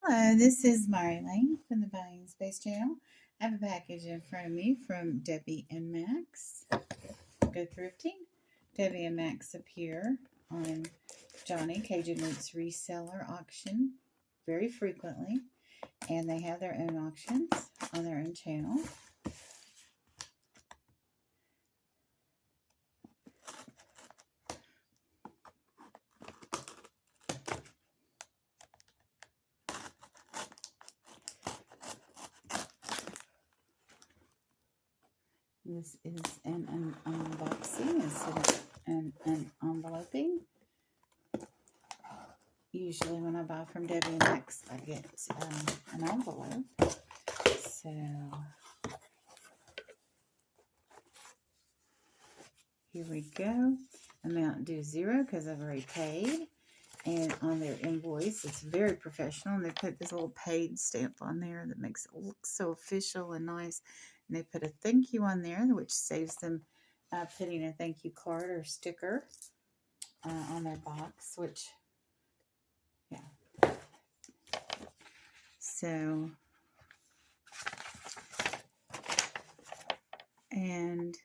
Hello, this is Marilyn from the Buying Space channel. I have a package in front of me from Debbie and Maxx. Go thrifting. Debbie and Maxx appear on Johnny Kajun Reseller auction very frequently, and they have their own auctions on their own channel. This is an unboxing instead of an enveloping. Usually when I buy from Debbie and Maxx, I get an envelope. So here we go. Amount due 0 because I've already paid. And on their invoice, it's very professional. And they put this little paid stamp on there that makes it look so official and nice. And they put a thank you on there, which saves them putting a thank you card or sticker on their box, which, yeah. So, and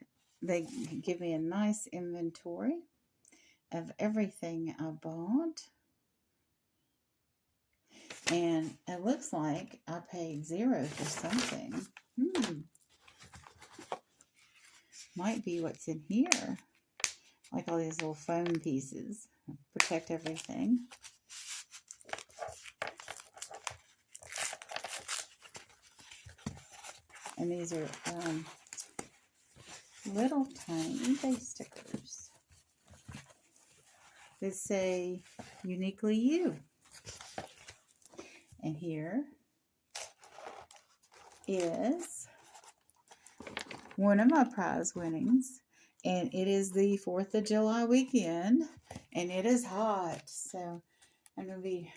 they give me a nice inventory of everything I bought. And it looks like I paid 0 for something. Might be what's in here. Like all these little foam pieces. Protect everything. And these are little tiny face stickers that say uniquely you. And here is one of my prize winnings, and it is the 4th of July weekend, and it is hot, so I'm going to be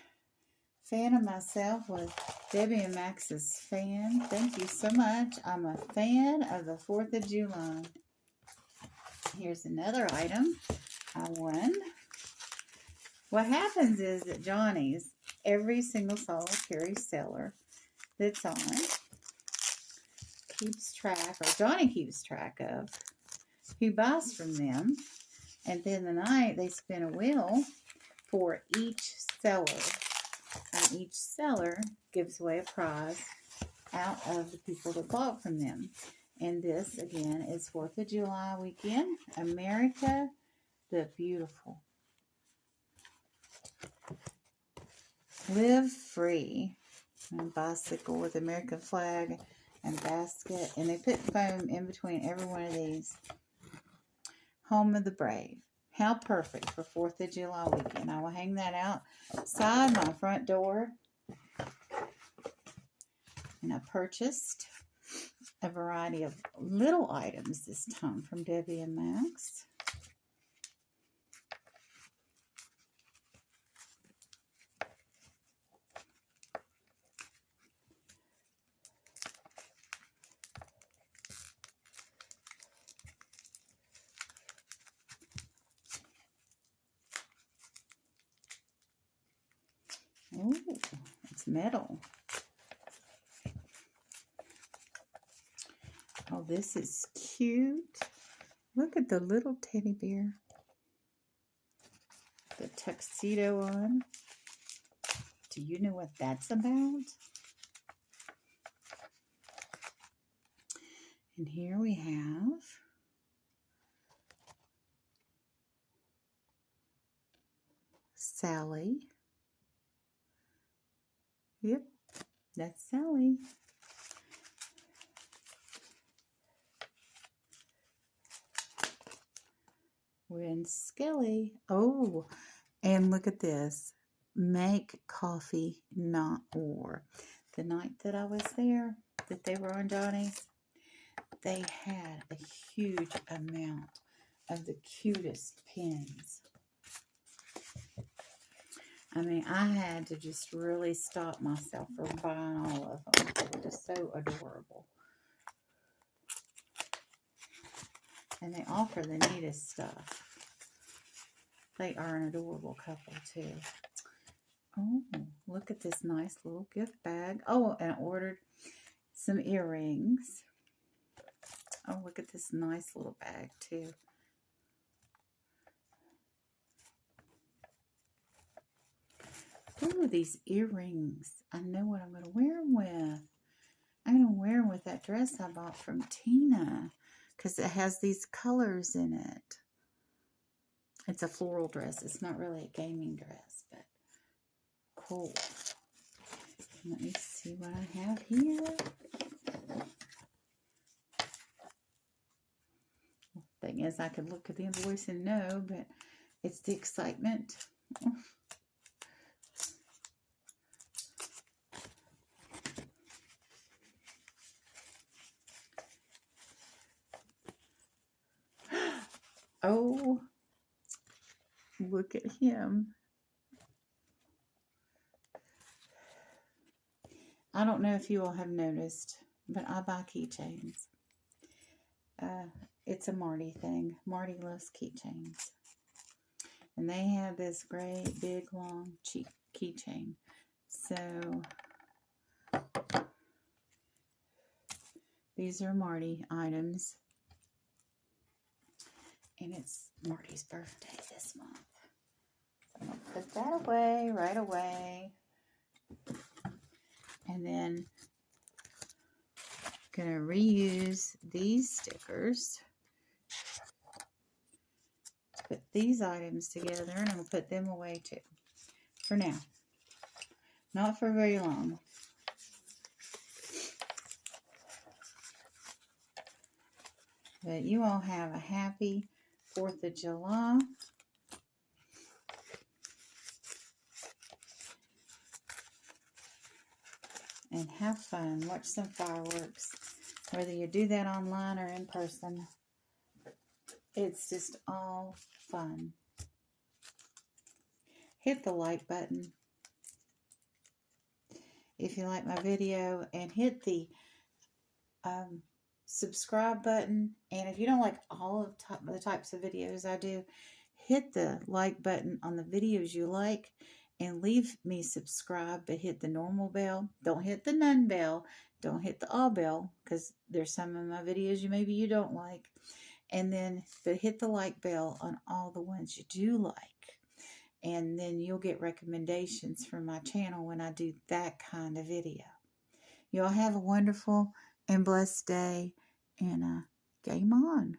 fanning myself with Debbie and Max's fan. Thank you so much. I'm a fan of the 4th of July. Here's another item I won. What happens is that Johnny's, every single solitary seller that's on, keeps track, or Johnny keeps track of, who buys from them. And then the night they spin a wheel for each seller. And each seller gives away a prize out of the people that bought from them. And this, again, is 4th of July weekend. America the Beautiful. Live free. A bicycle with American flag and basket. And they put foam in between every one of these. Home of the Brave. How perfect for 4th of July weekend. I will hang that outside my front door. And I purchased a variety of little items this time from Debbie and Maxx. Oh, it's metal. Oh, this is cute. Look at the little teddy bear. The tuxedo on. Do you know what that's about? And here we have Sally. Yep, that's Sally. When Skelly. Oh, and look at this. Make coffee, not war. The night that I was there, that they were on Johnny's, they had a huge amount of the cutest pins. I mean, I had to just really stop myself from buying all of them. They were just so adorable. And they offer the neatest stuff. They are an adorable couple, too. Oh, look at this nice little gift bag. Oh, and I ordered some earrings. Oh, look at this nice little bag, too. Ooh, these earrings. I know what I'm going to wear them with. I'm going to wear them with that dress I bought from Tina because it has these colors in it. It's a floral dress. It's not really a gaming dress, but cool. Let me see what I have here. Thing is, I could look at the invoice and know, but it's the excitement. Oh, look at him. I don't know if you all have noticed, but I buy keychains. It's a Marty thing. Marty loves keychains. And they have this great, big, long keychain. So, these are Marty items. And it's Marty's birthday this month. So I'm going to put that away right away. And then I'm going to reuse these stickers. Put these items together and I'm going to put them away too. For now. Not for very long. But you all have a happy 4th of July. And have fun. Watch some fireworks. Whether you do that online or in person. It's just all fun. Hit the like button if you like my video. And hit the subscribe button. And if you don't like all of the types of videos I do, hit the like button on the videos you like. And leave me subscribe, but hit the normal bell. Don't hit the none bell. Don't hit the all bell, because there's some of my videos maybe you don't like. And then, but hit the like bell on all the ones you do like. And then you'll get recommendations from my channel when I do that kind of video. Y'all have a wonderful and blessed day. And game on.